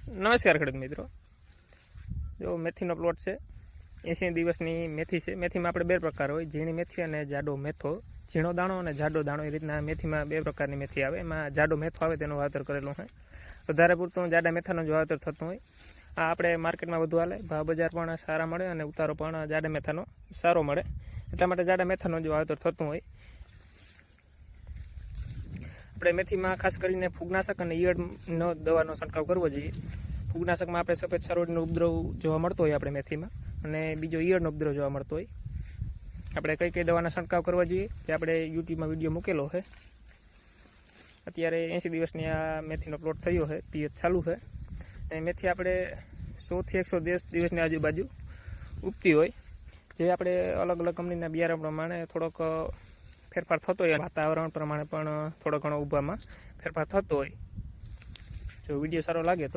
નમસ્કાર ખેડૂત મિત્રો, જો મેથીનો પ્લોટ છે. 80 દિવસની મેથી છે. મેથીમાં આપણે બે પ્રકાર હોય, ઝીણી મેથી અને જાડો મેથો. ઝીણો દાણો અને જાડો દાણો એ રીતના મેથીમાં બે પ્રકારની મેથી આવે. એમાં જાડો મેથો આવે તેનું વાવેતર કરેલું હોય. વધારે પૂરતું જાડા મેથાનું જ વાવેતર થતું હોય. આ આપણે માર્કેટમાં વધુ હાલે, ભાવ બજાર પણ સારા મળે અને ઉતારો પણ જાડા મેથાનો સારો મળે. એટલા માટે જાડા મેથાનું જ વાવેતર થતું હોય. આપણે મેથીમાં ખાસ કરીને ફૂગનાશક અને ઈયળનો દવાનો છંટકાવ કરવો જોઈએ. ફૂગનાશકમાં આપણે સફેદ સરોડનો ઉપદ્રવ જોવા મળતો હોય આપણે મેથીમાં, અને બીજો ઈયળનો ઉપદ્રવ જોવા મળતો હોય. આપણે કઈ કઈ દવાના છંટકાવ કરવા જોઈએ તે આપણે યુટ્યુબમાં વિડીયો મૂકેલો છે. અત્યારે 80 દિવસની આ મેથીનો પ્લોટ થયો છે, પિયત ચાલુ છે. અને મેથી આપણે 100 થી 110 દિવસની આજુબાજુ ઉગતી હોય. જે આપણે અલગ અલગ કંપનીના બિયારણ પ્રમાણે થોડોક ફેરફાર થતો હોય, વાતાવરણ પ્રમાણે પણ થોડો ઘણો ઊભામાં ફેરફાર થતો હોય. જો વિડીયો સારો લાગે તો